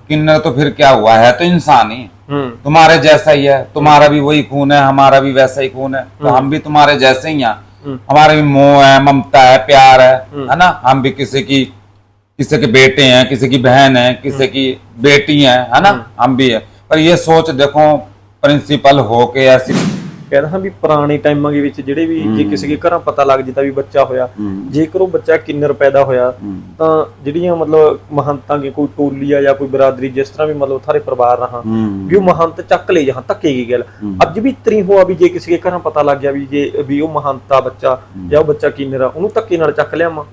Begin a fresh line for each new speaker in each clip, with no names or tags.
किन्नर तो फिर क्या हुआ है, तो इंसान ही तुम्हारे जैसा ही है, तुम्हारा भी वही खून है, हमारा भी वैसा ही खून है, तो हम भी तुम्हारे जैसे ही हैं। हमारे भी मोह है, ममता है, प्यार है ना। हम भी किसी के बेटे हैं, किसी की बहन है, किसी की बेटी है ना, हम भी है। पर ये सोच देखो प्रिंसिपल हो के ऐसी
कहदा हाँ भी पुराने टाइमां ਦੇ ਵਿੱਚ ਜਿਹੜੇ ਵੀ ਜੇ ਕਿਸੇ ਦੇ ਘਰਾਂ ਪਤਾ ਲੱਗ ਜਿੱਤਾ ਵੀ ਬੱਚਾ ਹੋਇਆ, ਜੇਕਰ ਉਹ ਬੱਚਾ ਕਿੰਨਰ ਪੈਦਾ ਹੋਇਆ ਤਾਂ ਜਿਹੜੀਆਂ ਮਤਲਬ ਮਹੰਤਾਂ ਦੀ ਕੋਈ ਟੋਲੀ ਆ ਜਾਂ ਕੋਈ ਬਰਾਦਰੀ ਜਿਸ ਤਰ੍ਹਾਂ ਵੀ ਮਤਲਬ ਸਾਰੇ ਪਰਿਵਾਰ ਰਹਾ ਵੀ ਉਹ ਮਹੰਤ ਚੱਕ ਲੈ ਜਾਂ ਧੱਕੇ ਕੀ ਗੱਲ ਅੱਜ ਵੀ ਇਤਰੀ ਹੋਆ ਵੀ ਜੇ ਕਿਸੇ ਦੇ ਘਰਾਂ ਪਤਾ ਲੱਗ ਗਿਆ ਵੀ ਜੇ ਵੀ ਉਹ ਮਹੰਤਾ ਬੱਚਾ ਜਾਂ ਉਹ ਬੱਚਾ ਕਿੰਨਰ ਆ ਉਹਨੂੰ ਧੱਕੇ ਨਾਲ ਚੱਕ ਲਿਆਵਾਂ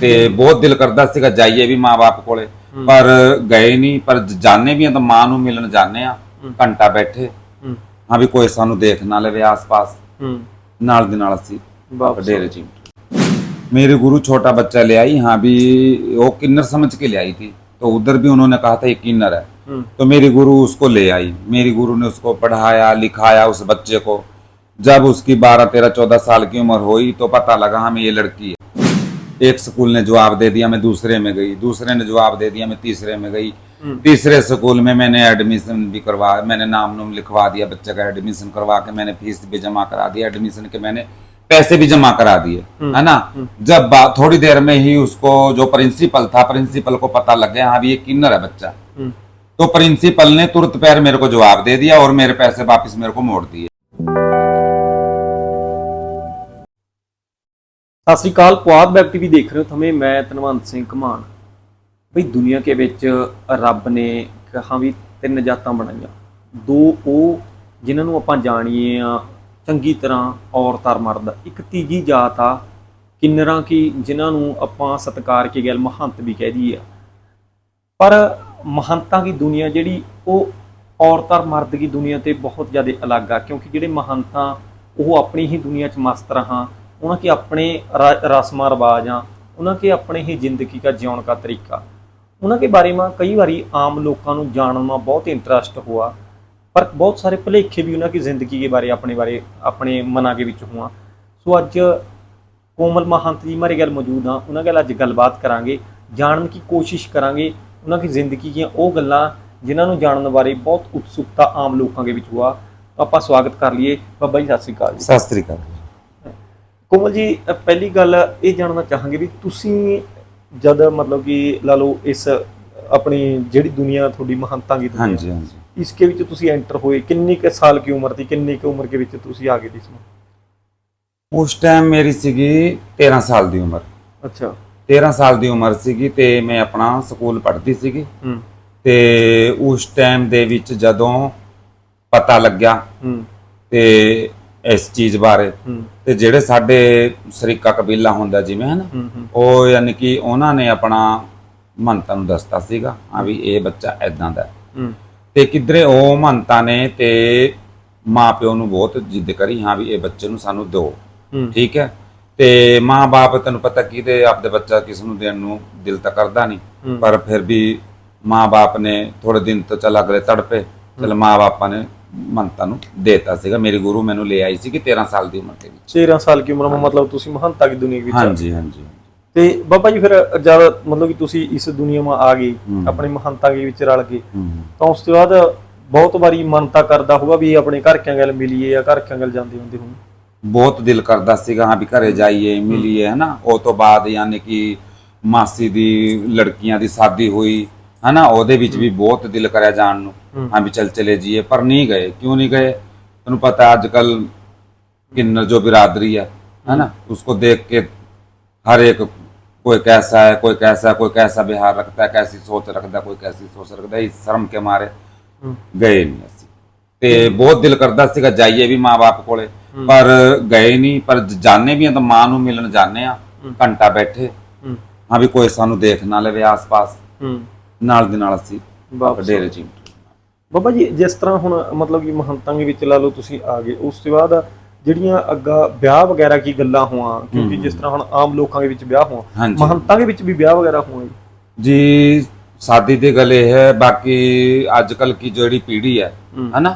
ਤੇ ਬਹੁਤ ਦਿਲ ਕਰਦਾ ਸੀਗਾ ਜਾਈਏ ਵੀ ਮਾਂ-ਬਾਪ ਕੋਲੇ, ਪਰ ਗਏ ਨਹੀਂ। ਪਰ ਜਾਣੇ ਵੀ ਆ ਤਾਂ ਮਾਂ ਨੂੰ ਮਿਲਣ ਜਾਣੇ ਆ, ਘੰਟਾ ਬੈਠੇ ਹਾਂ ਵੀ ਕੋਈ ਸਾਨੂੰ ਦੇਖ ਨਾ ਲਵੇ ਆਸ-ਪਾਸ, ਨਾਲ ਦੇ ਨਾਲ ਅਸੀਂ डेरे जी। मेरे गुरु छोटा बच्चा ले आई, हाँ भी वो किन्नर समझ के ले आई थी, तो उधर भी उन्होंने कहा था ये किन्नर है, तो मेरी गुरु उसको ले आई। मेरी गुरु ने उसको पढ़ाया लिखाया उस बच्चे को। जब उसकी 12, 13, 14 साल की उम्र हुई तो पता लगा हमें ये लड़की है। एक स्कूल ने जवाब दे दिया, मैं दूसरे में गई, दूसरे ने जवाब दे दिया, मैं तीसरे में गई, तीसरे स्कूल में मैंने एडमिशन भी करवा, मैंने नाम लिखवा दिया, बच्चे का एडमिशन करवा के मैंने फीस भी जमा करा दिया, एडमिशन के मैंने पैसे भी जमा करा दिए, है ना। जब थोड़ी देर में ही उसको जो प्रिंसिपल था, प्रिंसिपल को पता लग गया हाँ भी ये किन्नर है बच्चा, तो प्रिंसिपल ने तुरंत पैर मेरे को जवाब दे दिया और मेरे पैसे वापस मेरे को मोड़ दिए।
ਸਤਿ ਸ਼੍ਰੀ ਅਕਾਲ, ਪੁਆਧ ਵੈਬ ਟੀਵੀ ਦੇਖ ਰਹੇ ਹੋ ਤੁਮੇ, ਮੈਂ ਧਨਵੰਤ ਸਿੰਘ ਘਮਾਣ। ਬਈ ਦੁਨੀਆ ਕੇ ਵਿੱਚ ਰੱਬ ਨੇ ਕਹਾਂ ਵੀ ਤਿੰਨ ਜਾਤਾਂ ਬਣਾਈਆਂ, ਦੋ ਉਹ ਜਿਨ੍ਹਾਂ ਨੂੰ ਆਪਾਂ ਜਾਣੀਏ ਆ ਚੰਗੀ ਤਰ੍ਹਾਂ ਔਰਤ ਔਰ ਮਰਦ, ਇੱਕ ਤੀਜੀ ਜਾਤ ਆ ਕਿੰਨਰਾਂ ਕੀ ਜਿਨ੍ਹਾਂ ਨੂੰ ਆਪਾਂ ਸਤਿਕਾਰ ਕੇ ਗੱਲ ਮਹੰਤ ਵੀ ਕਹਿ ਦਈਏ। ਪਰ ਮਹੰਤਾਂ ਦੀ ਦੁਨੀਆ ਜਿਹੜੀ ਉਹ ਔਰਤ ਔਰ ਮਰਦ ਦੀ ਦੁਨੀਆ ਤੇ ਬਹੁਤ ਜ਼ਿਆਦਾ ਅਲੱਗ ਆ, ਕਿਉਂਕਿ ਜਿਹੜੇ ਮਹੰਤਾਂ ਉਹ ਆਪਣੀ ਹੀ ਦੁਨੀਆ 'ਚ ਮਸਤ ਰਹਾਂ, ਉਹਨਾਂ के अपने रस्मां रिवाज हाँ, उन्होंने अपने ही जिंदगी का जिउण का तरीका, उन्होंने बारे में कई बार आम लोगों को जानने में बहुत इंटरेस्ट हुआ, पर बहुत सारे भुलेखे भी उन्होंने जिंदगी के बारे अपने मना के विच हुआ। सो अज कोमल महंत जी हमारे गल मौजूद हाँ, उन्होंने गल अज गलबात करांगे, जानने की कोशिश करांगे उन्होंने जिंदगी दी वो गल्लां जिन्होंने जानने बारे बहुत उत्सुकता आम लोगों के विच हुआ। आपां स्वागत कर लीए। बाबा जी सत श्री अकाल।
सत श्री अकाल।
कोमल जी पहली गल ये जानना चाहांगे भी तुसी जद मतलब कि ला लो इस अपनी जिहड़ी दुनिया थोड़ी महंतां की दुनिया,
हाँ जी, हाँ जी,
इसके विच तुसी एंटर होए, किन्नी के साल की उम्र थी, किन्नी के उम्र के विच तुसी आ गए थे इसमें?
उस टाइम मेरी सीगी 13 साल दी उम्र।
अच्छा,
13 साल दी उम्र सीगी ते मैं अपना स्कूल पढ़ती सीगी ते उस टाइम दे विच जदों पता लग्या ते इस चीज़ बारे ते जेड़े साडे शरीका कबीला हुंदा जिवें है ना, ਉਹ यानी कि ਉਹਨਾਂ ਨੇ ਆਪਣਾ ਮਹੰਤਾਂ ਨੂੰ ਦੱਸਤਾ ਸੀਗਾ ਹਾਂ ਵੀ ਇਹ ਬੱਚਾ ਐਦਾਂ ਦਾ ਤੇ ਕਿਧਰੇ ਉਹ ਮਹੰਤਾਂ ਨੇ ਤੇ ਮਾਂ ਪਿਓ ਨੂੰ ਬਹੁਤ ਜਿੱਦ ਕਰੀ ਹਾਂ ਵੀ ਇਹ ਬੱਚੇ ਨੂੰ ਸਾਨੂੰ ਦਿਓ, ਠੀਕ ਹੈ। ਤੇ ਮਾਂ-ਬਾਪ ਤੈਨੂੰ ਪਤਾ ਕਿਤੇ ਆਪਦੇ ਬੱਚਾ ਕਿਸ ਨੂੰ ਦੇਣ ਨੂੰ ਦਿਲ ਤਾਂ ਕਰਦਾ ਨਹੀਂ, ਪਰ ਫਿਰ ਵੀ ਮਾਂ-ਬਾਪ ਨੇ ਥੋੜੇ ਦਿਨ ਤੋਂ ਚੱਲ ਅਗਲੇ ਤੜਪੇ, ਚੱਲ ਮਾਂ-ਬਾਪਾਂ ਨੇ महंता देता सीगा। मेरी गुरु मैनू ले आई सी कि 13 साल की उम्र के विच।
13 साल की उम्र में मतलब तुसी महंता की दुनिया विच?
हाँ जी, हाँ जी।
ते बाबा जी फिर जब मतलब कि तुसी इस दुनिया में आ गए, अपने महंता के विच रल गए, तो उस तो बाद बहुत बारी मनता करदा होगा भी अपने घर क्या गल मिलीए या घर क्या गल जांदे हुंदे होण?
बहुत दिल करदा सीगा हाँ भी घरे जाइए मिलीए, है ना। उस तो बाद यानी कि मासी दी लड़कियां दी शादी हुई, है ना, ਉਹਦੇ ਵਿੱਚ भी बहुत दिल करा जान ਨੂੰ हाँ भी चल चले जाइए, पर नहीं गए। क्यों नहीं गए? तुम पता है आजकल किन्नर जो बिरादरी है ना, उसको देख के हर एक कोई कैसा है, कोई कैसा, कोई कैसा व्यवहार रखता है, कैसी सोच रखता है, कोई कैसी सोच रखता है, इस शर्म के मारे गए नहीं असी। ते बहुत दिल करदा सीगा जाइए भी माँ बाप कोले, पर गए नहीं। पर जाने भी तो माँ नूं मिलन जाने आ, घंटा बैठे हाँ भी कोई सानू देख ना लवे आस-पास, ਨਾਲ ਦੇ ਨਾਲ ਅਸੀਂ डेरे जी।
ਬਾਬਾ ਜੀ ਜਿਸ ਤਰ੍ਹਾਂ ਹੁਣ ਮਤਲਬ ਕਿ ਮਹੰਤਾਂ ਦੇ ਵਿੱਚ ਲਾ ਲਓ ਤੁਸੀਂ ਆ ਗਏ, ਉਸ ਤੋਂ ਬਾਅਦ ਜਿਹੜੀਆਂ ਅੱਗਾ ਵਿਆਹ ਵਗੈਰਾ ਕੀ ਗੱਲਾਂ ਹੋਆਂ, ਕਿਉਂਕਿ ਜਿਸ ਤਰ੍ਹਾਂ ਹੁਣ ਆਮ ਲੋਕਾਂ ਦੇ ਵਿੱਚ ਵਿਆਹ ਹੋਆਂ, ਮਹੰਤਾਂ ਦੇ ਵਿੱਚ ਵੀ ਵਿਆਹ ਵਗੈਰਾ ਹੋਆਂ
जी। शादी ਦੀ ਗੱਲ ਇਹ ਹੈ, ਬਾਕੀ ਅੱਜ ਕੱਲ की ਜਿਹੜੀ ਪੀੜ੍ਹੀ ਹੈ ਨਾ,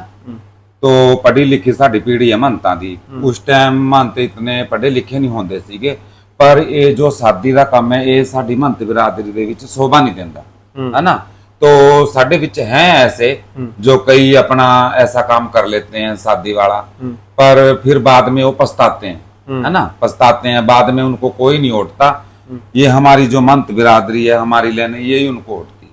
तो पढ़ी लिखी ਸਾਡੀ ਪੀੜ੍ਹੀ ਹੈ ਮਹੰਤਾਂ ਦੀ। ਉਸ ਟਾਈਮ ਮਹੰਤ ਇਤਨੇ ਪੜ੍ਹੇ ਲਿਖੇ ਨਹੀਂ ਹੁੰਦੇ ਸੀਗੇ, ਪਰ ਇਹ ਜੋ शादी ਦਾ ਕੰਮ ਹੈ ਇਹ ਸਾਡੀ ਮਹੰਤ ਬਿਰਾਦਰੀ ਦੇ ਵਿੱਚ ਸ਼ੋਭਾ ਨਹੀਂ ਦਿੰਦਾ, है ना। तो साढ़े विच हैं ऐसे जो कई अपना ऐसा काम कर लेते हैं शादी वाला, पर फिर बाद में वो पछताते हैं, है ना, पछताते हैं, बाद में उनको कोई नहीं उठता। ये हमारी जो मंत बिरादरी है, हमारी लेने, यही उनको उठती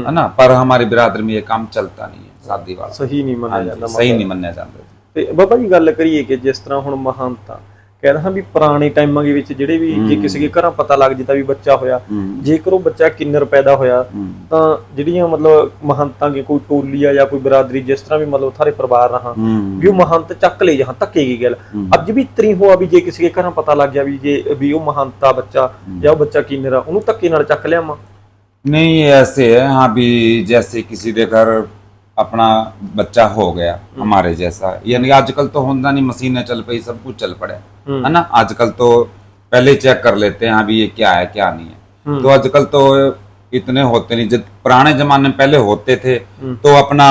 है ना, पर हमारी बिरादरी में ये काम चलता नहीं है शादी वाला,
सही नहीं ਮੰਨਿਆ ਜਾਂਦਾ।
सही नहीं ਮੰਨਿਆ ਜਾਂਦਾ।
ਤੇ ਬਾਬਾ ਜੀ ਗੱਲ ਕਰੀਏ ਕਿ ਜਿਸ ਤਰ੍ਹਾਂ ਹੁਣ ਮਹੰਤਾਂ ਕਹਿੰਦਾ ਹਾਂ ਵੀ ਪੁਰਾਣੇ ਟਾਈਮਾਂ ਦੇ ਵਿੱਚ ਜਿਹੜੇ ਵੀ ਜੇ ਕਿਸੇ ਦੇ ਘਰਾਂ ਪਤਾ ਲੱਗ ਜਿੱਦਾਂ ਵੀ ਬੱਚਾ ਹੋਇਆ, ਜੇਕਰ ਉਹ ਬੱਚਾ ਕਿੰਨਰ ਪੈਦਾ ਹੋਇਆ ਤਾਂ ਜਿਹੜੀਆਂ ਮਤਲਬ ਮਹੰਤਾਂ ਦੀ ਕੋਈ ਟੋਲੀ ਆ ਜਾਂ ਕੋਈ ਬਰਾਦਰੀ ਜਿਸ ਤਰ੍ਹਾਂ ਵੀ ਮਤਲਬ ਸਾਰੇ ਪਰਿਵਾਰ ਰਹਾ ਵੀ ਉਹ ਮਹੰਤ ਚੱਕ ਲੈ ਜਾਂ ਧੱਕੇ ਕੀ ਗੱਲ ਅੱਜ ਵੀ ਇਤਰੀ ਹੋਆ ਵੀ ਜੇ ਕਿਸੇ ਦੇ ਘਰਾਂ ਪਤਾ ਲੱਗ ਗਿਆ ਵੀ ਜੇ ਵੀ ਉਹ ਮਹੰਤਾ ਬੱਚਾ ਜਾਂ ਉਹ ਬੱਚਾ ਕਿੰਨਰ ਆ ਉਹਨੂੰ ਧੱਕੇ ਨਾਲ ਚੱਕ ਲਿਆਵਾਂ?
नहीं, ऐसे है हाँ भी, जैसे किसी के घर अपना बच्चा हो गया हमारे जैसा, यानी आजकल तो होता नहीं, मशीनें चल पई, सब कुछ चल पड़े, है ना, आजकल तो पहले चेक कर लेते हैं हाँ भी ये क्या है क्या नहीं है। तो आजकल तो इतने होते नहीं, जब पुराने जमाने में पहले होते थे तो अपना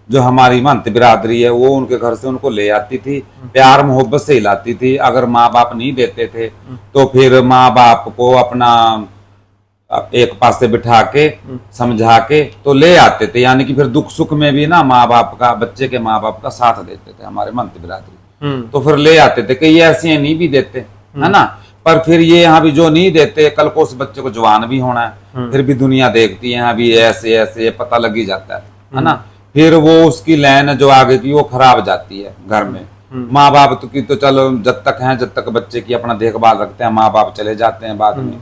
जो हमारी महंत बिरादरी है वो उनके घर से उनको ले आती थी, प्यार मोहब्बत से हिलाती थी। अगर माँ बाप नहीं देते थे तो फिर माँ बाप को अपना एक पास से बिठा के समझा के तो ले आते थे, यानी कि फिर दुख सुख में भी ना माँ बाप का, बच्चे के माँ बाप का साथ देते थे हमारे महंत बिरादरी, तो फिर ले आते थे। कई ऐसे नहीं भी देते, है ना, पर फिर ये यहाँ भी जो नहीं देते, कल को उस बच्चे को जवान भी होना है, फिर भी दुनिया देखती है यहाँ भी ऐसे ऐसे पता लग ही जाता है ना, फिर वो उसकी लाइन जो आगे की वो खराब जाती है घर में। माँ बाप की तो चलो जब तक हैं, जब तक बच्चे की अपना देखभाल रखते हैं, माँ बाप चले जाते हैं, बाद में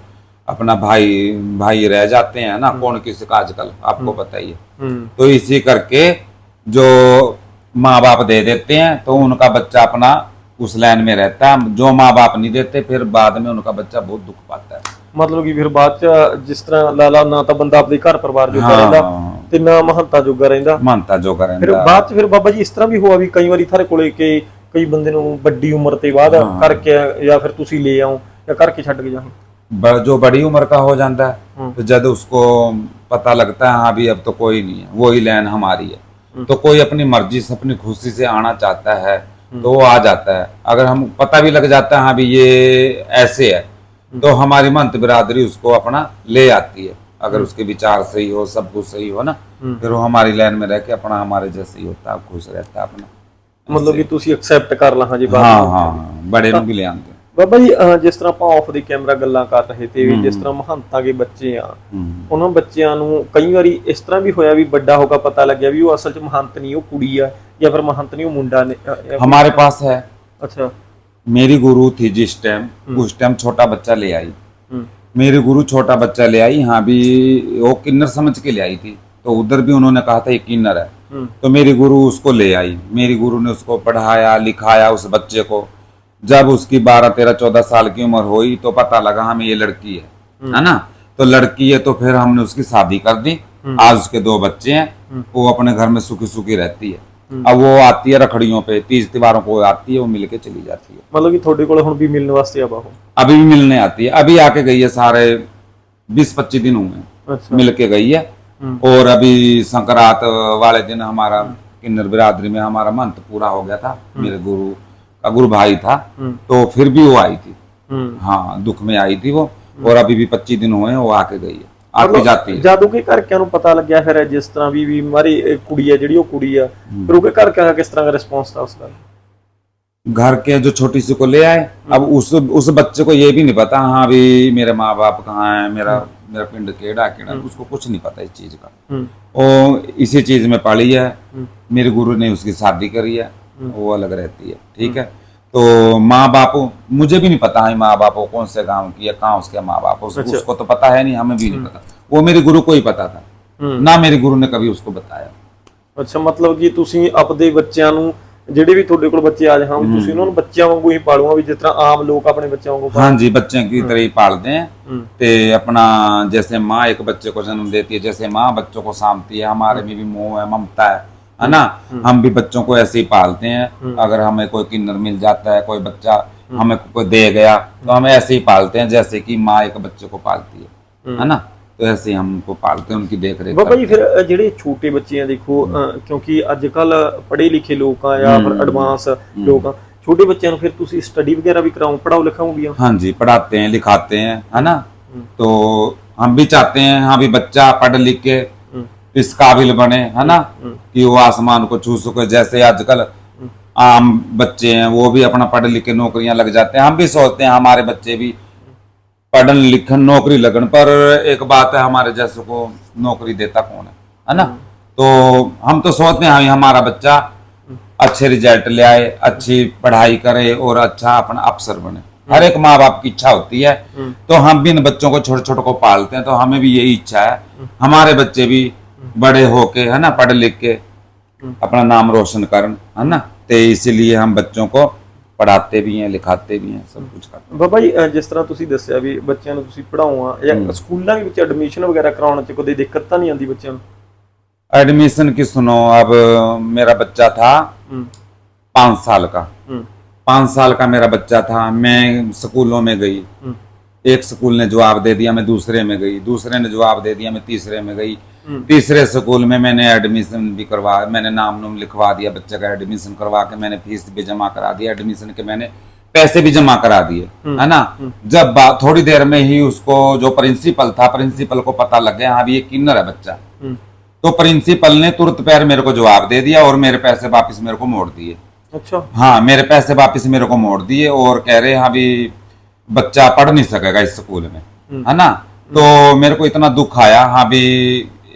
अपना भाई रह जाते हैं ना, कौन किसी का आजकल आपको बताइए। तो इसी करके जो माँ बाप दे देते हैं तो उनका बच्चा अपना उस लाइन में रहता है, जो माँ बाप नहीं देते फिर बाद में उनका बच्चा बहुत दुख पाता है।
मतलब कि फिर बाद च जिस तरह लाला ना तो बंदा अपने घर परिवार जोगा रहिंदा ते ना महंता जोगा रहिंदा,
महंता जोगा रहिंदा।
फिर बाद च फिर बाबा जी इस तरह भी हुआ भी कई बारी थारे कोले के कई बंदे नूं ਵੱਡੀ ਉਮਰ ਤੇ ਬਾਅਦ करके या फिर तुसी ले आओ या करके छड्ड के जाओ?
जो बड़ी उम्र का हो जाता है तो जब उसको पता लगता है हाँ भी अब तो कोई नहीं है, वही लाइन हमारी है, तो कोई अपनी मर्जी से अपनी खुशी से आना चाहता है तो वो आ जाता है। अगर हम पता भी लग जाता है हाँ भी ये ऐसे है तो हमारी महंत बिरादरी उसको अपना ले आती है, अगर उसके विचार सही हो, सब कुछ सही हो ना, फिर वो हमारी लाइन में रह के अपना हमारे जैसे ही होता है, खुश रहता है अपना।
मतलब कि तुसी एक्सेप्ट कर ला जी बात?
हाँ, बड़े ਨੂੰ भी ले आते।
ਬਾਬਾ ਜੀ ਜਿਸ ਤਰ੍ਹਾਂ ਆਪਾਂ ਆਫ ਦੀ ਕੈਮਰਾ ਗੱਲਾਂ ਕਰ ਰਹੇ ਤੇ ਵੀ ਜਿਸ ਤਰ੍ਹਾਂ ਮਹੰਤਾਂ ਦੇ ਬੱਚੇ ਆ ਉਹਨਾਂ ਬੱਚਿਆਂ ਨੂੰ ਕਈ ਵਾਰੀ ਇਸ ਤਰ੍ਹਾਂ ਵੀ ਹੋਇਆ ਵੀ ਵੱਡਾ ਹੋ ਕੇ ਪਤਾ ਲੱਗਿਆ ਵੀ ਉਹ ਅਸਲ 'ਚ ਮਹੰਤ ਨਹੀਂ, ਉਹ ਕੁੜੀ ਆ, ਜਾਂ ਫਿਰ ਮਹੰਤ ਨਹੀਂ, ਉਹ ਮੁੰਡਾ ਨੇ।
हमारे पास है,
अच्छा,
मेरी गुरु थी जिस टाइम, उस टाइम छोटा बच्चा ले आई, मेरी गुरु छोटा बच्चा ले आई, हाँ भी वो किन्नर समझ के ले आई थी, तो उधर भी उन्होंने कहा था ये किन्नर है, तो मेरी गुरु उसको ले आई, मेरी गुरु ने उसको पढ़ाया लिखाया उस बच्चे को। जब उसकी 12, 13, 14 साल की उम्र हुई तो पता लगा हमें ये लड़की है ना, तो लड़की है तो फिर हमने उसकी शादी कर दी। आज उसके 2 बच्चे हैं, वो अपने घर में सुखी सुखी रहती है। अब वो आती है रखड़ियों पे, 30 त्योहारों को आती है, वो मिलके चली जाती है।
मतलब कि थोड़े को हुण भी मिलने वास्ते अब
अभी भी मिलने आती है, अभी आके गई है, सारे 20-25 दिन हुए मिलके गई है। और अभी संक्रांत वाले दिन हमारा किन्नर बिरादरी में हमारा मंथ पूरा हो गया था, मेरे गुरु भाई था, तो फिर भी वो आई थी, हाँ दुख में आई थी वो, और अभी भी 25 दिन हुए वो आके गई है, आके जाती है।
ਜਦੋਂ ਕਿ ਘਰਕਿਆਂ ਨੂੰ ਪਤਾ ਲੱਗਿਆ ਫਿਰ ਜਿਸ ਤਰ੍ਹਾਂ ਵੀ ਮਾਰੀ ਕੁੜੀ ਆ ਜਿਹੜੀ ਉਹ ਕੁੜੀ ਆ, ਫਿਰ ਉਹਦੇ ਘਰਕਿਆਂ ਦਾ ਕਿਸ ਤਰ੍ਹਾਂ ਦਾ ਰਿਸਪੌਂਸ था उसका?
घर के जो छोटी सी को ले आए, अब उस बच्चे को ये भी नहीं पता हाँ भी मेरे माँ बाप कहाँ है, मेरा पिंड केड़ा, उसको कुछ नहीं पता इस चीज का। वो इसी चीज में पड़ी है, मेरे गुरु ने उसकी शादी करी है, वो अलग रहती है, ठीक है। तो माँ बाप मुझे भी नहीं पता है माँ बाप कौन से गांव की है, कहाँ उसके माँ बाप, उसको तो पता है नहीं, हमें भी नहीं पता, वो मेरे गुरु को ही पता था ना, मेरे गुरु ने कभी उसको बताया।
अच्छा, मतलब कि ਤੁਸੀਂ ਆਪਦੇ ਬੱਚਿਆਂ ਨੂੰ ਜਿਹੜੇ ਵੀ ਤੁਹਾਡੇ ਕੋਲ ਬੱਚੇ ਆ ਜਾਣ ਤੁਸੀਂ ਉਹਨਾਂ ਨੂੰ ਬੱਚਿਆਂ ਵਾਂਗੂ ਹੀ ਪਾਲੂਗਾ ਵੀ ਜਿਸ ਤਰ੍ਹਾਂ ਆਮ ਲੋਕ ਆਪਣੇ ਬੱਚਿਆਂ ਵਾਂਗੂ?
हाँ जी, बच्चे की तरह ही पालते हैं, ते अपना जैसे माँ एक बच्चे को जन्म देती है, जैसे माँ बच्चों को सामती है, हमारे में भी मोह है, ममता है ना, हम भी बच्चों को ऐसे ही पालते हैं। अगर हमें कोई किन्नर मिल जाता है, कोई बच्चा हमें कोई दे गया, तो हम ऐसे ही पालते हैं जैसे कि माँ एक बच्चे को पालती है ना, तो ऐसे ही हम उनको पालते हैं, उनकी देख रेख।
बाबा जी फिर ਜਿਹੜੇ ਛੋਟੇ ਬੱਚੇ ਆ ਦੇਖੋ ਕਿਉਂਕਿ ਅੱਜ ਕੱਲ ਪੜ੍ਹੇ ਲਿਖੇ ਲੋਕ ਆ ਜਾਂ ਫਿਰ ਐਡਵਾਂਸ ਲੋਕ ਆ, छोटे बच्चों फिर तुसी स्टडी वगैरह भी कराओ, पढ़ाओ लिखाओ भी?
हाँ जी, पढ़ाते हैं लिखाते हैं, है ना, तो हम भी चाहते हैं हाँ भी बच्चा पढ़ लिख के इस काबिल बने, है ना, कि वो आसमान को छू सके। जैसे आजकल आम बच्चे हैं वो भी अपना पढ़ लिख के नौकरियां लग जाते हैं। हम भी सोचते हैं हमारे बच्चे भी पढ़न लिखन नौकरी लगन, पर एक बात है, हमारे जैसे को नौकरी देता कौन है ना। तो हम तो सोचते हैं हमारा बच्चा अच्छे रिजल्ट ले आए, अच्छी पढ़ाई करे और अच्छा अपना अफसर बने। हर एक माँ बाप की इच्छा होती है। तो हम भी इन बच्चों को छोटे छोटे को पालते हैं, तो हमें भी यही इच्छा है हमारे बच्चे भी बड़े होके, है ना, पढ़ लिख के अपना नाम रोशन करन, है ना। तो इसीलिए हम बच्चों को पढ़ाते भी हैं, लिखाते भी हैं, सब कुछ करते हैं।
ਬਾਬਾ ਜੀ ਜਿਸ ਤਰ੍ਹਾਂ ਤੁਸੀਂ ਦੱਸਿਆ ਵੀ ਬੱਚਿਆਂ ਨੂੰ ਤੁਸੀਂ ਪੜਾਉਣਾ ਜਾਂ ਸਕੂਲਾਂ ਦੇ ਵਿੱਚ ਐਡਮਿਸ਼ਨ ਵਗੈਰਾ ਕਰਾਉਣ 'ਚ ਕੋਈ ਦਿੱਕਤ ਤਾਂ ਨਹੀਂ ਆਉਂਦੀ ਬੱਚਿਆਂ ਨੂੰ?
एडमिशन की सुनो, अब मेरा बच्चा था 5 साल का, 5 साल का मेरा बच्चा था। मैं स्कूलों में गई, एक स्कूल ने जवाब दे दिया, मैं दूसरे में गई, दूसरे ने जवाब दे दिया, मैं तीसरे में गई, तीसरे स्कूल में मैंने एडमिशन भी करवा, मैंने नाम नूम लिखवा दिया, बच्चे का एडमिशन करवा के मैंने फीस भी जमा करा दिया, एडमिशन के मैंने पैसे भी जमा करा दिए, है ना। जब थोड़ी देर में ही उसको जो प्रिंसिपल था, प्रिंसिपल को पता लग गया हाँ भी ये किन्नर है बच्चा, तो प्रिंसिपल ने तुरंत पैर मेरे को जवाब दे दिया और मेरे पैसे वापस मेरे को मोड़ दिए।
अच्छा।
हाँ, मेरे पैसे वापस मेरे को मोड़ दिए और कह रहे हाँ भी बच्चा पढ़ नहीं सकेगा इस स्कूल में, है ना। तो मेरे को इतना दुख आया। हाँ भी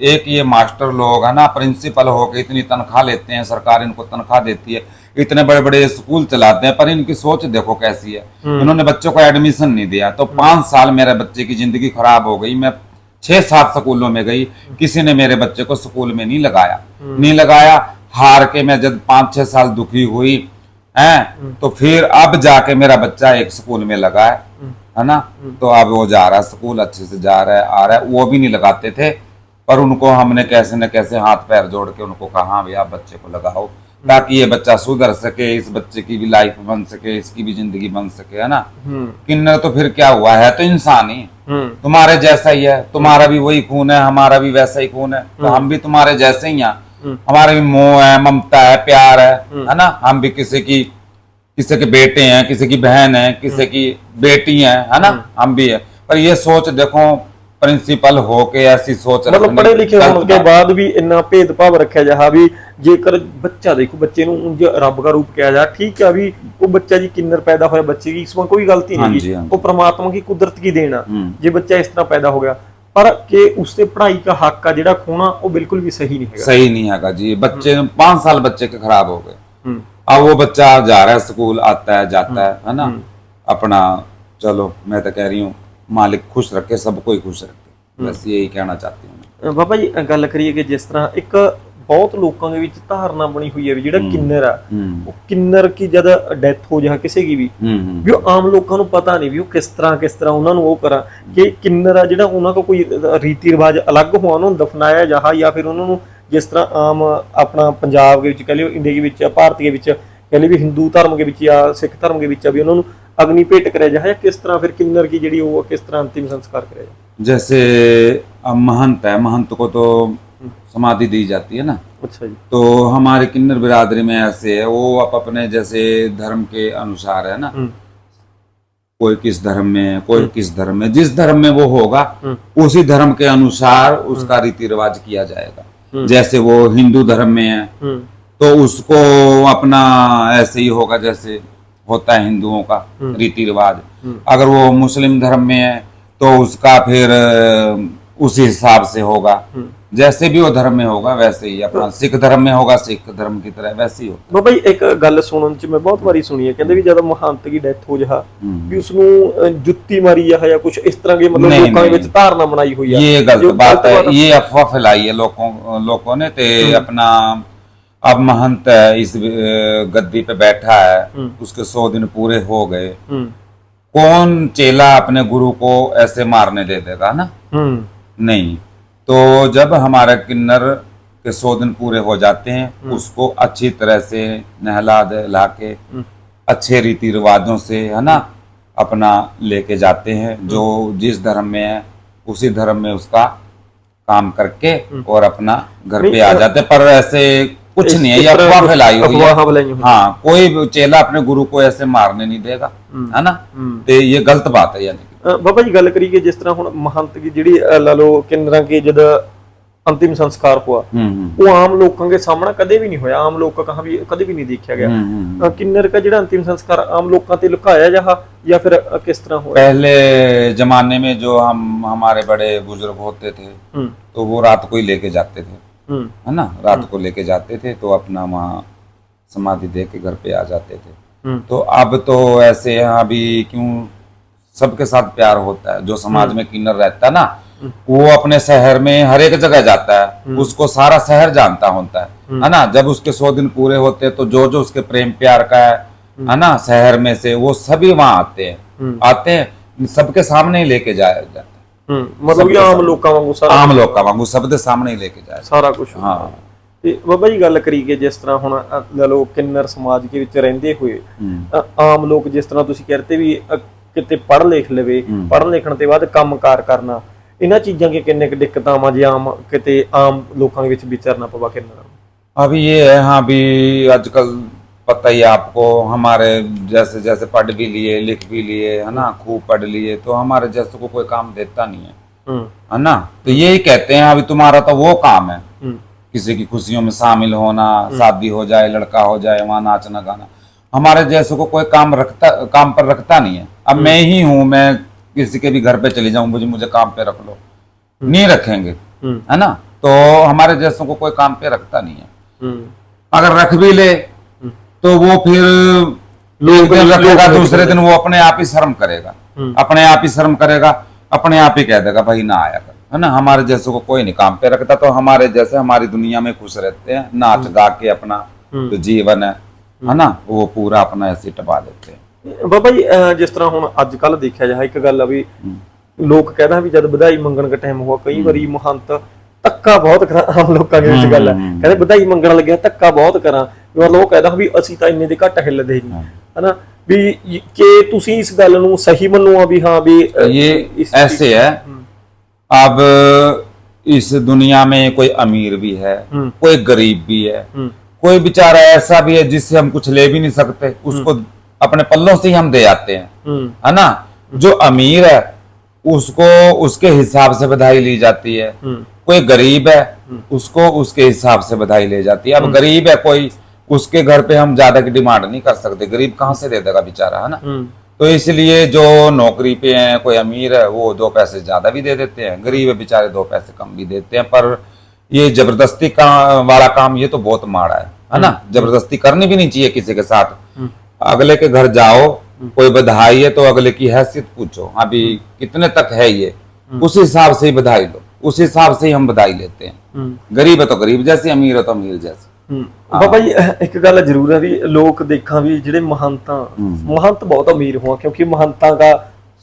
एक ये मास्टर लोग, है ना, प्रिंसिपल होके इतनी तनख्वाह लेते हैं, सरकार इनको तनख्वाह देती है, इतने बड़े बड़े स्कूल चलाते हैं, पर इनकी सोच देखो कैसी है। इन्होंने बच्चों को एडमिशन नहीं दिया, तो 5 साल मेरे बच्चे की जिंदगी खराब हो गई। मैं 6-7 स्कूलों में गई, किसी ने मेरे बच्चे को स्कूल में नहीं लगाया। हार के मैं जब 5-6 साल दुखी हुई है, तो फिर अब जाके मेरा बच्चा एक स्कूल में लगा है ना। तो अब वो जा रहा है स्कूल, अच्छे से जा रहा है, आ रहा है। वो भी नहीं लगाते थे, पर उनको हमने कैसे न कैसे हाथ पैर जोड़ के उनको कहा भाई आप बच्चे को लगाओ, ताकि ये बच्चा सुधर सके, इस बच्चे की भी लाइफ बन सके, इसकी भी जिंदगी बन सके, है ना। किन्नर तो फिर क्या हुआ है, तो इंसान ही तुम्हारे जैसा ही है, तुम्हारा भी वही खून है, हमारा भी वैसा ही खून है, तो हम भी तुम्हारे जैसे ही हैं। हमारा भी मोह है, ममता है, प्यार है ना। हम भी किसी के बेटे हैं, किसी की बहन है, किसी की बेटी है ना, हम भी है। पर ये सोच देखो, प्रिंसिपल हो के ऐसी सोच,
मतलब पढ़े लिखे होने के बाद भी इतना भेदभाव रखा जा भी जेकर बच्चा देखो, बच्चे ਨੂੰ ਰੱਬ ਦਾ ਰੂਪ ਕਿਹਾ ਜਾ, ਠੀਕ ਹੈ ਵੀ ਉਹ ਬੱਚਾ ਜੀ ਕਿੰਨਰ ਪੈਦਾ ਹੋਇਆ, ਬੱਚੇ ਦੀ इसमें कोई गलती नहीं, वो परमात्मा की कुदरत की देन है जे बच्चा इस तरह पैदा हो गया। पर कि उससे पढ़ाई का हक है जेड़ा खोना वो बिल्कुल भी सही नहीं है,
सही नहीं है जी। बच्चे 5 साल बच्चे के खराब हो गए। अब वो बच्चा जा रहा है स्कूल, आता है जाता है ना, अपना चलो मैं तो कह रही हूँ मालिक खुश रखे, सबको ही खुश रखे, बस यही कहना चाहती हूँ।
बाबा जी गल करिए कि जिस तरह एक बहुत लोगों के विच धारणा बनी हुई है भी जेड़ा किन्नर आ, वो किन्नर की जद डेथ हो जाए किसी की भी वो आम लोगों को पता नहीं भी वो किस तरह उन्होंने वो करा कि किन्नर आ जेड़ा उन्होंने को कोई रीति रिवाज अलग हो उन्होंने दफनाया जा, या फिर उन्होंने जिस तरह आम अपना पंजाब के विच कह लियो, इंडिया के विच, भारत के विच कह लियो भी हिंदू धर्म के विच या सिख धर्म के विच भी उन्होंने अग्नि भेंट कराया जाए, या किस तरह फिर किन्नर की जी वो किस तरह अंतिम संस्कार कराया जाए?
जैसे अब महंत है, महंत को तो समाधि दी जाती है ना।
अच्छा जी।
तो हमारे किन्नर बिरादरी में ऐसे है, वो आप अपने जैसे धर्म के अनुसार है ना, कोई किस धर्म में, कोई किस धर्म में, जिस धर्म में वो होगा उसी धर्म के अनुसार उसका रीति रिवाज किया जाएगा। जैसे वो हिंदू धर्म में है तो उसको अपना ऐसे ही होगा जैसे होता है हिंदुओं का रीति रिवाज। अगर वो मुस्लिम धर्म में है तो उसका फिर उसी हिसाब से होगा, जैसे भी वो धर्म में होगा वैसे ही। अपना सिख धर्म में होगा सिख धर्म की तरह वैसे ही होगा।
बाबा जी एक गल सुनन च मैं बहुत बारी सुनी है, कहते भी जब महंत की डेथ हो जा भी उसनु जुत्ती मारी जा या कुछ इस तरह की, मतलब लोगों के विच धारणा बनाई हुई है।
ये गलत बात है, ये अफवाह फैलाई है लोगों ने। ते अपना अब महंत इस गद्दी पे बैठा है, उसके 100 दिन पूरे हो गए, कौन चेला अपने गुरु को ऐसे मारने दे देगा ना? नहीं। तो जब हमारा किन्नर के 100 दिन पूरे हो जाते हैं उसको अच्छी तरह से नहला दहला के अच्छे रीति रिवाजों से, है ना, अपना लेके जाते हैं। जो जिस धर्म में है उसी धर्म में उसका काम करके और अपना घर पे आ जाते। पर ऐसे कुछ नहीं है, ये अफवाह फैलाई हुई है। हाँ, कोई चेला अपने गुरु को ऐसे मारने नहीं देगा, है ना। तो ये गलत बात है। यानी
बाबा जी गल करिए जिस तरह हुण महंत की जिहड़ी ला लो किन्नरां की जद अंतिम संस्कार हुआ वो आम लोगों के सामने कदे भी नहीं होया, आम लोग कहा भी कदे भी नहीं देखा गया। किन्नर का जिहड़ा अंतिम संस्कार आम लोगों ते लुकाया जा या फिर किस तरह हुआ?
पहले जमाने में जो हमारे बड़े बुजुर्ग होते थे तो वो रात को ही लेके जाते थे, है ना, रात को लेके जाते थे तो अपना वहाँ समाधि दे के घर पे आ जाते थे। तो अब तो ऐसे यहाँ भी क्यों सबके साथ प्यार होता है, जो समाज में किन्नर रहता है ना वो अपने शहर में हर एक जगह जाता है, उसको सारा शहर जानता होता है ना। जब उसके 100 दिन पूरे होते हैं तो जो जो उसके प्रेम प्यार का है ना शहर में से वो सभी वहां आते हैं सबके सामने ही लेके जाया जाता है।
मतलब कि आम लोग वांगू सारा
आम लोग वांगू सबके सामने ही लेके जाया
सारा कुछ।
हाँ
ਤੇ ਬਾਬਾ ਜੀ ਗੱਲ ਕਰੀਏ ਜਿਸ ਤਰ੍ਹਾਂ ਹੁਣ ਲੈ ਲਓ ਕਿੰਨਰ ਸਮਾਜ ਦੇ ਵਿੱਚ ਰਹਿੰਦੇ ਹੋਏ ਆਮ ਲੋਕ ਜਿਸ ਤਰ੍ਹਾਂ ਤੁਸੀਂ ਕਹਿੰਦੇ ਵੀ ਕਿਤੇ ਪੜ੍ਹ ਲਿਖ ਲਵੇ, ਪੜ੍ਹਨ ਲਿਖਣ ਤੋਂ ਬਾਅਦ ਕੰਮਕਾਰ ਕਰਨਾ, ਇਹਨਾਂ ਚੀਜ਼ਾਂ की किन्ने क दिक्कत आम जे आम किते आम लोगों के विच विचरना पवा किन्नर?
अभी ये है हाँ भी आजकल पता ही आपको हमारे जैसे जैसे पढ़ भी लिए लिख भी लिए है ना, खूब पढ़ लिए तो हमारे जैसे को कोई काम देता नहीं है ना। तो यही कहते हैं अभी तुम्हारा तो वो काम है किसी की खुशियों में शामिल होना, शादी हो जाए लड़का हो जाए वहां नाचना गाना, हमारे जैसे को कोई काम पर रखता नहीं है। अब मैं ही हूँ, मैं किसी के भी घर पे चली जाऊं मुझे काम पे रख लो, नहीं रखेंगे, है ना। तो हमारे जैसों को कोई काम पे रखता नहीं है। अगर रख भी ले तो वो फिर लोग रखेगा, दूसरे दिन वो अपने आप ही शर्म करेगा, अपने आप ही शर्म करेगा, अपने आप ही कह देगा भाई ना आया कर, है ना। हमारे जैसों को कोई नहीं काम पे रखता, तो हमारे जैसे हमारी दुनिया में खुश रहते हैं, नाच गा के अपना जो जीवन है ना वो पूरा अपना ऐसे टपा देते हैं।
ਬਾਬਾ ਜੀ ਜਿਸ ਤਰ੍ਹਾਂ ਹੁਣ ਅੱਜ ਕੱਲ ਦੇਖਿਆ ਜਾ ਇੱਕ ਗੱਲ ਆ ਵੀ ਲੋਕ ਕਹਿੰਦਾ ਵੀ ਜਦ ਵਧਾਈ ਮੰਗਣ ਦਾ ਟਾਈਮ ਹੋਆ ਕਈ ਵਾਰੀ ਮਹੰਤ ਧੱਕਾ ਬਹੁਤ ਕਰਾਂ, ਆਮ ਲੋਕਾਂ ਦੇ ਵਿੱਚ ਗੱਲ ਹੈ ਕਹਿੰਦੇ ਵਧਾਈ ਮੰਗਣ ਲੱਗਿਆ ਧੱਕਾ ਬਹੁਤ ਕਰਾਂ, ਮਤਲਬ ਉਹ ਕਹਿੰਦਾ ਵੀ ਅਸੀਂ ਤਾਂ ਇੰਨੇ ਦੇ ਘੱਟ ਹਿੱਲਦੇ ਨਹੀਂ, ਹਨਾ ਵੀ ਕਿ ਤੁਸੀਂ ਇਸ ਗੱਲ ਨੂੰ ਸਹੀ ਮੰਨੋ ਆ ਵੀ ਹਾਂ ਵੀ
ये ऐसे है। अब इस दुनिया में कोई अमीर भी है, कोई गरीब भी है, कोई बेचारा ऐसा भी है जिससे हम कुछ ले भी नहीं सकते, उसको अपने पल्लों से ही हम दे आते हैं, है ना। जो अमीर है उसको उसके हिसाब से बधाई ली जाती है, कोई गरीब है उसको उसके हिसाब से बधाई ली जाती है। अब गरीब है कोई, उसके घर पे हम ज्यादा की डिमांड नहीं कर सकते, गरीब कहाँ से दे देगा बेचारा, है ना। तो इसलिए जो नौकरी पे है कोई अमीर है वो 2 पैसे ज्यादा भी दे देते हैं, गरीब है बेचारे 2 पैसे कम भी देते हैं। पर ये जबरदस्ती वाला काम ये तो बहुत माड़ा है ना। जबरदस्ती करनी भी नहीं चाहिए किसी के साथ। अगले के घर जाओ, कोई बधाई है तो अगले की हैसियत पूछो, अभी कितने तक है ये, उस हिसाब से ही बधाई लो, उस हिसाब से ही हम बधाई लेते हैं। गरीब है तो गरीब जैसे, अमीर है तो अमीर जैसे।
ਬਾਬਾ ਜੀ ਇੱਕ ਗੱਲ ਜ਼ਰੂਰ ਹੈ ਵੀ ਲੋਕ ਦੇਖਾਂ ਵੀ ਜਿਹੜੇ ਮਹੰਤ ਬਹੁਤ ਅਮੀਰ ਹੋਆ, ਕਿਉਂਕਿ ਮਹੰਤਾਂ ਦਾ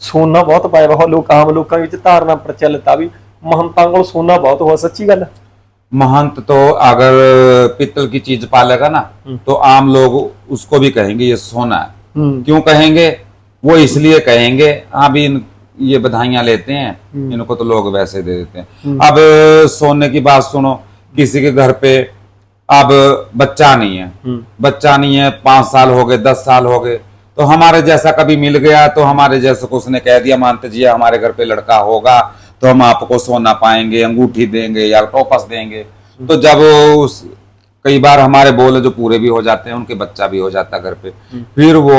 ਸੋਨਾ ਬਹੁਤ ਪਾਇਆ ਵਾ, ਲੋਕ ਆਮ ਲੋਕਾਂ ਵਿੱਚ ਧਾਰਨਾ ਪ੍ਰਚਲਿਤ ਆ ਵੀ ਮਹੰਤਾਂ ਕੋਲ ਸੋਨਾ ਬਹੁਤ ਹੋਆ, ਸੱਚੀ ਗੱਲ?
महंत तो अगर पित्तल की चीज पालेगा ना तो आम लोग उसको भी कहेंगे ये सोना है। क्यों कहेंगे? वो इसलिए कहेंगे हाँ भी ये बधाइयां लेते हैं, इनको तो लोग वैसे दे देते हैं। अब सोने की बात सुनो, किसी के घर पे अब बच्चा नहीं है, 5 साल हो गए, 10 साल हो गए, तो हमारे जैसा कभी मिल गया तो हमारे जैसे को उसने कह दिया मानते जी हमारे घर पे लड़का होगा तो हम आपको सोना पाएंगे, अंगूठी देंगे या टोपस देंगे। तो जब कई बार हमारे बोले जो पूरे भी हो जाते हैं, उनके बच्चा भी हो जाता है घर पे, फिर वो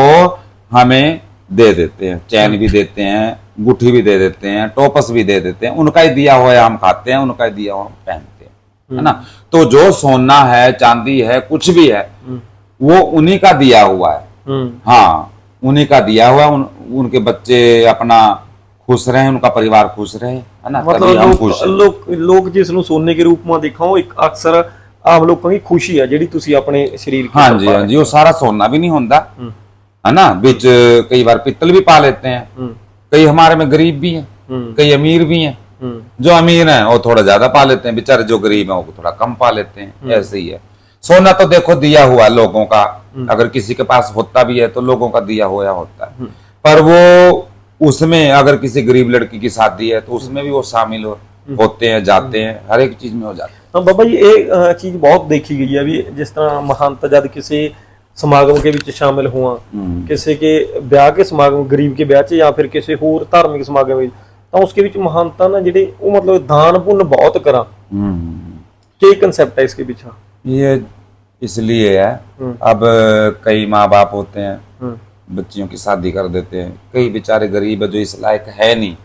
हमें दे देते हैं, चैन भी देते हैं, अंगूठी भी दे देते हैं, टोपस भी दे देते हैं। उनका ही दिया हुआ हम खाते हैं, उनका ही दिया हुआ हम पहनते हैं, है ना। तो जो सोना है चांदी है कुछ भी है वो उन्हीं का दिया हुआ है, हाँ उन्हीं का दिया हुआ। उनके बच्चे अपना खुश रहे, उनका परिवार खुश रहे, है ना।
मतलब लोग जिस ਨੂੰ ਸੋਨੇ के रूप में देखा वो एक अक्सर आम लोगों की खुशी है ਜਿਹੜੀ ਤੁਸੀਂ ਆਪਣੇ शरीर की।
हाँ जी, वो सारा सोना भी नहीं होता, है ना। बीच कई बार पित्तल भी पा लेते हैं, कई हमारे में गरीब भी हैं, कई अमीर भी हैं। जो अमीर हैं वो थोड़ा ज्यादा पा लेते हैं, बेचारे जो गरीब हैं वो थोड़ा कम पा लेते हैं, ऐसे ही है। सोना तो देखो दिया हुआ लोगों का, अगर किसी के पास होता भी है तो लोगों का दिया हुआ होता है, पर वो उसमें अगर किसी गरीब लड़की की शादी है तो उसमें भी वो शामिल होते हैं, जाते हैं, हर एक चीज में हो जाते हैं।
हाँ बाबा जी ये चीज बहुत देखी गई है भी जिस तरह महंत जब किसी समागम के विच शामिल हुआ, किसी के ब्याह के समागम, गरीब के ब्याह च या फिर किसी होर धार्मिक समागम तो उसके विच महंता ना जिहड़े वो मतलब दान पुण्य बहुत करा क्या कंसेप्ट है इसके पीछे?
ये इसलिए है, अब कई माँ बाप होते हैं बच्चियों की शादी कर देते हैं, कई बेचारे गरीब है जो इस लायक है नहीं,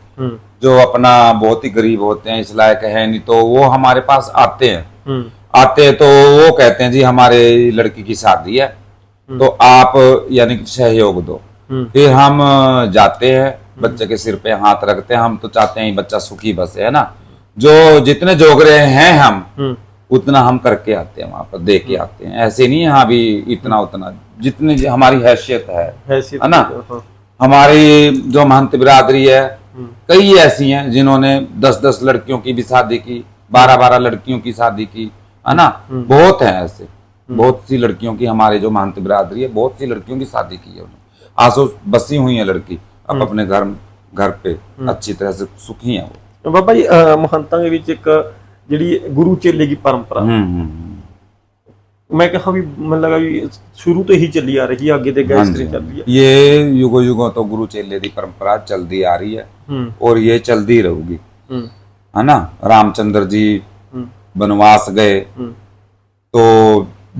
जो अपना बहुत ही गरीब होते हैं, इस लायक है नहीं, तो वो हमारे पास आते हैं। आते तो वो कहते हैं जी हमारे लड़की की शादी है तो आप यानी कि सहयोग दो। फिर हम जाते हैं, बच्चे के सिर पे हाथ रखते हैं, हम तो चाहते हैं बच्चा सुखी बसे, है ना। जो जितने जोगरे हैं हम उतना हम करके आते हैं, वहां पर दे के आते हैं। ऐसे नहीं है हाँ भी इतना उतना, जितनी हमारी हैसियत है ना। हमारी जो महंत बिरादरी है कई ऐसी हैं जिन्होंने 10-10 लड़कियों की भी शादी की, 12-12 लड़कियों की शादी की, है ना। बहुत है ऐसे, बहुत सी लड़कियों की, हमारे जो महंत बिरादरी है बहुत सी लड़कियों की शादी की है उन्होंने, आंसू बसी हुई है लड़की, अब अपने घर पे अच्छी तरह से सुखी है वो।
बाबा जी महंतां दे विच एक जिहड़ी गुरु चेले की परंपरा मैं कहा भी मन लगा भी शुरू तो ही चली आ रही है, आगे तक इस तरह चल रही है।
ये युगों युगों तो गुरु चेले की परंपरा चलती आ रही है और ये चलती रहेगी, है ना। रामचंद्र जी वनवास गए तो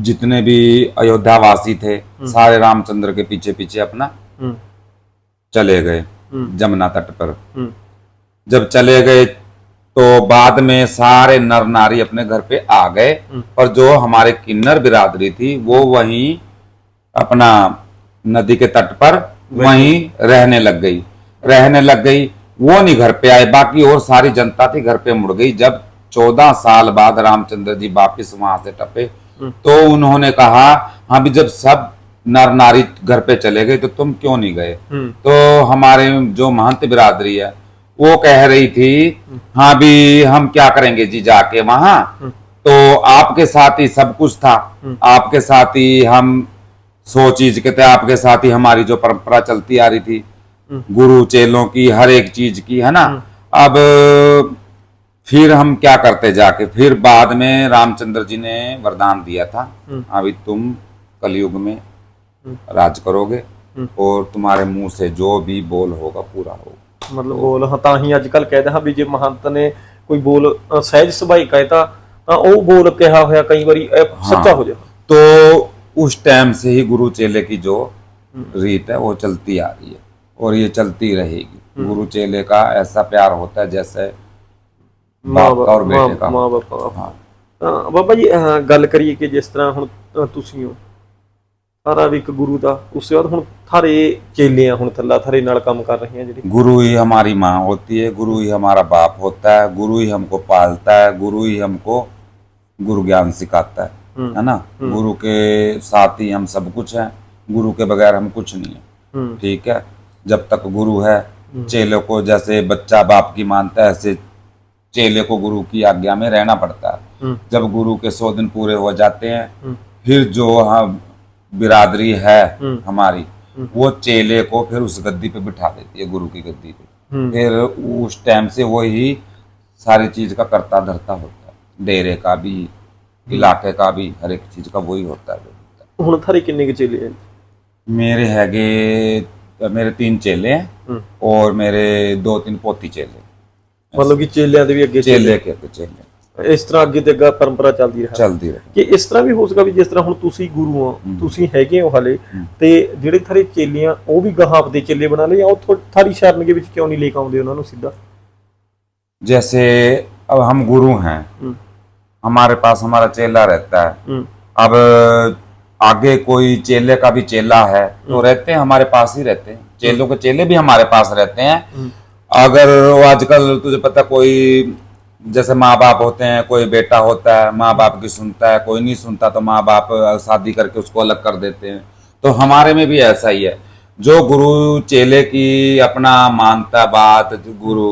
जितने भी अयोध्यावासी थे सारे रामचंद्र के पीछे पीछे अपना चले गए जमुना तट पर। जब चले गए तो बाद में सारे नर नारी अपने घर पे आ गए, और जो हमारे किन्नर बिरादरी थी वो वहीं अपना नदी के तट पर वहीं रहने लग गई। वो नहीं घर पे आए, बाकी और सारी जनता थी घर पे मुड़ गई। जब 14 साल बाद रामचंद्र जी वापिस वहां से टपे तो उन्होंने कहा हाँ भी जब सब नर नारी घर पे चले गए तो तुम क्यों नहीं गए। तो हमारे जो महंत बिरादरी है वो कह रही थी हाँ भी हम क्या करेंगे जी जाके वहां, तो आपके साथ ही सब कुछ था, आपके साथ ही हम 100 चीज के थे, आपके साथ ही हमारी जो परंपरा चलती आ रही थी गुरु चेलों की, हर एक चीज की, है ना। अब फिर हम क्या करते जाके, फिर बाद में रामचंद्र जी ने वरदान दिया था अभी तुम कलयुग में राज करोगे और तुम्हारे मुंह से जो भी बोल होगा पूरा होगा।
मतलब बोल हाँ ਤਾਂ ਹੀ ਅੱਜ ਕੱਲ कहते हैं भी जे महंत ने कोई बोल सहज सुभाई कहता ਤਾਂ ਉਹ बोल कहा होया कई बारी सच्चा हो जाए।
तो उस टाइम से ही गुरु चेले की जो रीत है वो चलती आ रही है और ये चलती रहेगी। गुरु चेले का ऐसा प्यार होता है जैसे बाप का और बेटे का।
माँ बाप बाबा जी गल करिए कि जिस तरह हुण तुसीं हो सारा भी एक गुरु दा, उसके बाद हुण थारे चेले हुण थल्ला थारे नाल काम कर रहे हैं जिहड़ी।
गुरु ही हमारी माँ होती है, गुरु ही हमारा बाप होता है, गुरु ही हमको पालता है, गुरु ही हमको गुरु ज्ञान सिखाता है ना। गुरु के साथ ही हम सब कुछ है, गुरु के बगैर हम कुछ नहीं है। ठीक है, जब तक गुरु है चेले को जैसे बच्चा बाप की मानता है ऐसे चेले को गुरु की आज्ञा में रहना पड़ता है। जब गुरु के 100 दिन पूरे हो जाते हैं फिर जो हम बिरादरी है हमारी वो चेले को फिर उस गद्दी पे बिठा देती है, गुरु की गद्दी पे। फिर उस टाइम से वही सारी चीज का करता धरता होता है, डेरे का भी इलाके का भी हर एक चीज का वही होता है।
हुण थारे किन्ने के चेले हैं?
मेरे 3 चेले हैं और मेरे 2-3 पोती चेले।
मतलब कि चेलियां दे भी अगे
चेले के चेले
इस तरह अगे ते अगे परंपरा चलती रहे कि इस तरह भी हो सका भी जिस तरह हुण तुसीं गुरु हो तुसीं हैगे हो हाले ते ਜਿਹੜੇ थारे चेलियां ਉਹ भी गाह आपदे चेले बना ले, ਉਹ थारी शरण के विच क्यों नहीं लेके आउंदे ਉਹਨਾਂ ਨੂੰ सीधा?
जैसे अब हम गुरु हैं, हमारे पास हमारा चेला रहता है, अब आगे कोई चेले का भी चेला है तो रहते हैं हमारे पास ही रहते हैं, चेलों के चेले भी हमारे पास रहते हैं। अगर आजकल तुझे पता कोई जैसे माँ बाप होते हैं, कोई बेटा होता है माँ बाप की सुनता है, कोई नहीं सुनता तो माँ बाप शादी करके उसको अलग कर देते हैं। तो हमारे में भी ऐसा ही है, जो गुरु चेले की अपना मानता बात, गुरु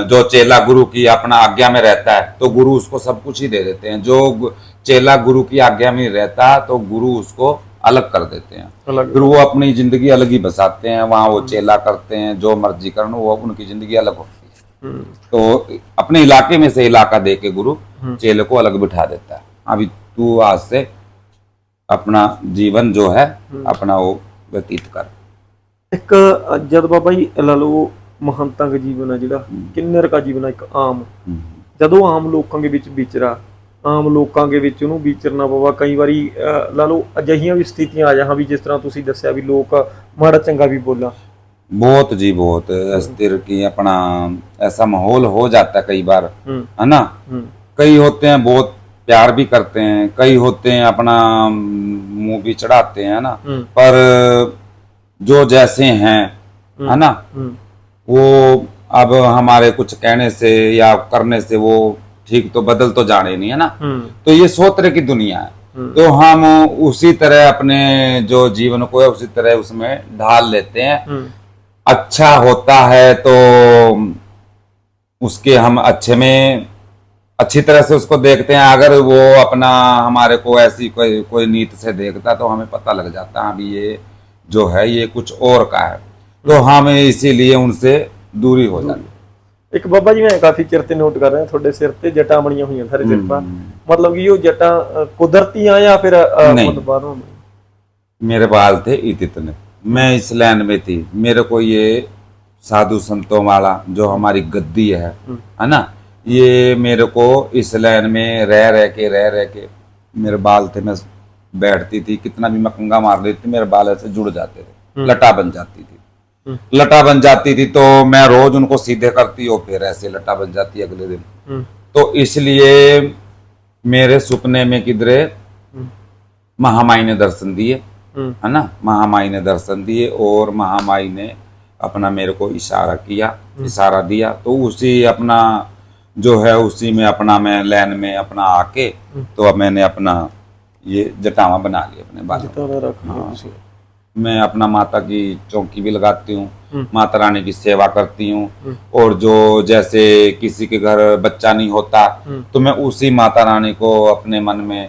जो चेला गुरु की अपना आज्ञा में रहता है तो गुरु उसको सब कुछ ही दे देते हैं। जो चेला गुरु की आज्ञा में रहता तो गुरु उसको अलग कर देते हैं, फिर वो अपनी जिंदगी अलग ही बसाते हैं, वहां वो चेला करते हैं जो मर्जी करना, वो उनकी जिंदगी अलग होती है। तो अपने इलाके में से इलाका दे के गुरु चेले को अलग बिठा देता है, अभी तू आज से अपना जीवन जो है अपना वो व्यतीत कर।
एक जद बाबा जी ला लो महंतां का जीवन है जिहड़ा किन्नर का जीवन है एक आम ਜਦੋਂ ਆਮ ਲੋਕਾਂ ਦੇ ਵਿੱਚ ਵਿਚਰਾ, ਆਮ ਲੋਕਾਂ ਦੇ ਵਿੱਚ ਉਹਨੂੰ ਵਿਚਰਨਾ ਪਵਾ, ਕਈ ਵਾਰੀ ਲਾ ਲਓ ਅਜਿਹੀਆਂ ਵੀ ਸਥਿਤੀਆਂ ਆ ਜਾਣ ਵੀ ਜਿਸ ਤਰ੍ਹਾਂ ਤੁਸੀਂ ਦੱਸਿਆ ਵੀ ਲੋਕ ਮਾੜਾ ਚੰਗਾ ਵੀ ਬੋਲਾਂ।
बहुत जी बहुत इस तरह की अपना ऐसा माहौल हो जाता है कई बार, है ना। कई होते हैं बहुत प्यार भी करते हैं, कई होते हैं अपना मुंह भी चढ़ाते हैं, है ना। पर जो जैसे हैं, है ना, वो अब हमारे कुछ कहने से या करने से वो ठीक तो बदल तो जाने नहीं, है ना। तो ये 100 तरह की दुनिया है, तो हम उसी तरह अपने जो जीवन को है उसी तरह उसमें ढाल लेते हैं। अच्छा होता है तो उसके हम अच्छे में अच्छी तरह से उसको देखते हैं। अगर वो अपना हमारे को ऐसी कोई नीत से देखता तो हमें पता लग जाता है अभी ये जो है ये कुछ और का है, तो हमें इसीलिए उनसे दूरी हो जाती है।
एक बाबा जी मैं काफी चिर ते नोट कर रहा थोड़े सिर ते जटा बनिया हुई सारे सिर पर, मतलब कि वो जटा कुदरती आ या फिर मतलब बाहरों?
मेरे बाल थे इतने, मैं इस लाइन में थी, मेरे को ये साधु संतों वाला जो हमारी गद्दी है ना, ये मेरे को इस लाइन में रह के मेरे बाल थे, मैं बैठती थी कितना भी मैं कंगा मार देती थी, मेरे बाल ऐसे जुड़ जाते थे, लटा बन जाती थी, लटा बन जाती थी, तो मैं रोज उनको सीधे करती और फिर ऐसे लटा बन जाती अगले दिन। तो इसलिए मेरे सपने में किधरे महामाई ने दर्शन दिए, है ना, महामाई ने दर्शन दिए और महामाई ने अपना मेरे को इशारा किया, इशारा दिया, तो उसी अपना जो है उसी में अपना मैं लाइन में अपना आके तो अब मैंने अपना ये जटावा बना लिया अपने बालों। हाँ, मैं अपना माता की चौकी भी लगाती हूँ, माता रानी की सेवा करती हूँ, और जो जैसे किसी के घर बच्चा नहीं होता तो मैं उसी माता रानी को अपने मन में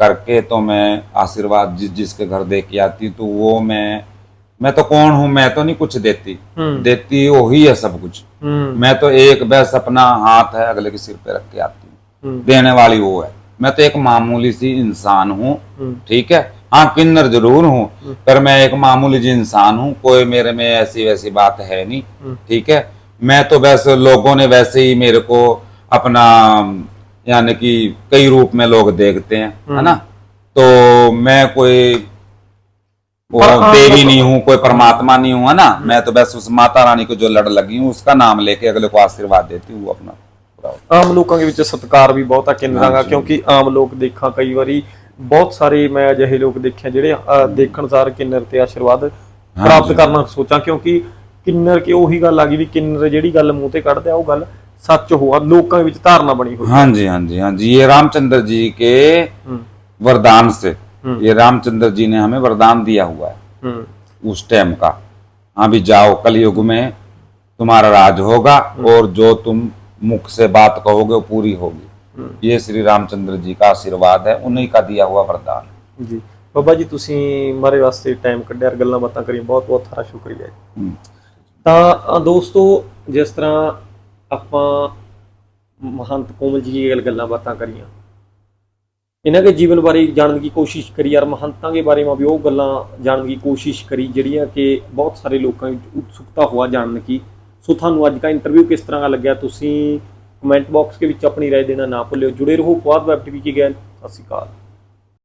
करके तो मैं आशीर्वाद जिसके घर दे के आती हूँ, तो वो मैं तो कौन हूँ, मैं तो नहीं कुछ देती, देती वही है सब कुछ। मैं तो एक बस अपना हाथ है अगले के सिर पे रख के आती हूँ, देने वाली वो है। मैं तो एक मामूली सी इंसान हूँ, ठीक है, हाँ किन्नर जरूर हूँ, पर मैं एक मामूली सी इंसान हूँ, कोई मेरे में ऐसी वैसी बात है नहीं, ठीक है। मैं तो बस लोगों ने वैसे ही मेरे को अपना यानी कि कई रूप में लोग देखते हैं, है ना, तो मैं कोई देवी नहीं हूँ, कोई परमात्मा नहीं हूँ, है ना। मैं तो बस उस माता रानी को जो लड़ लगी हूँ उसका नाम लेके अगले को आशीर्वाद देती हूँ अपना।
ਆਮ ਲੋਕਾਂ ਦੇ ਵਿੱਚ ਸਤਿਕਾਰ ਵੀ ਬਹੁਤ ਆ ਕਿੰਨਰਾਂ ਦਾ, ਕਿਉਂਕਿ ਆਮ ਲੋਕ ਦੇਖਾਂ ਕਈ ਵਾਰੀ ਬਹੁਤ ਸਾਰੇ ਮੈਂ ਅਜਿਹੇ ਲੋਕ ਦੇਖਿਆ ਜਿਹੜੇ ਦੇਖਣ ਸਾਰ ਕਿੰਨਰ ਤੇ ਆਸ਼ੀਰਵਾਦ ਪ੍ਰਾਪਤ ਕਰਨਾ ਸੋਚਾਂ, ਕਿਉਂਕਿ ਕਿੰਨਰ ਕਿ ਉਹੀ ਗੱਲ ਆ ਗਈ ਵੀ ਕਿੰਨਰ ਜਿਹੜੀ ਗੱਲ ਮੂੰਹ ਤੇ ਕੱਢਦੇ ਆ ਉਹ ਗੱਲ सच हुआ, लोगों के धारणा बनी हुई।
हाँ जी, हाँ जी, हाँ जी, ये रामचंद्र जी के वरदान से, ये रामचंद्र जी ने हमें वरदान दिया हुआ है उस टाइम का। हाँ भी जाओ कलयुग में तुम्हारा राज होगा और जो तुम मुख से बात कहोगे वो पूरी होगी। ये श्री रामचंद्र जी का आशीर्वाद है, उन्हीं का दिया हुआ वरदान
जी। बाबा जी तुसी हमारे वास्ते टाइम कढ़िया, गल्लां बातां करी, बहुत बहुत थारा शुक्रिया जी। ਤਾਂ ਦੋਸਤੋ जिस तरह ਆਪਾਂ महंत कोमल जी की गल्लां बातां करियां, इन्हां के जीवन बारे जानने की कोशिश करी यार, महंतां के बारे में भी वो गल्लां जानने की कोशिश करी जिहड़ियां कि बहुत सारे लोगों की उत्सुकता हुआ जानने की। सो थानू अज का इंटरव्यू किस तरह का लग्या, तुसीं कमेंट बॉक्स के विच अपनी राय देना ना भुल्लिओ। जुड़े रहो फवाद वैब टीवी की गैल। सत श्री अकाल।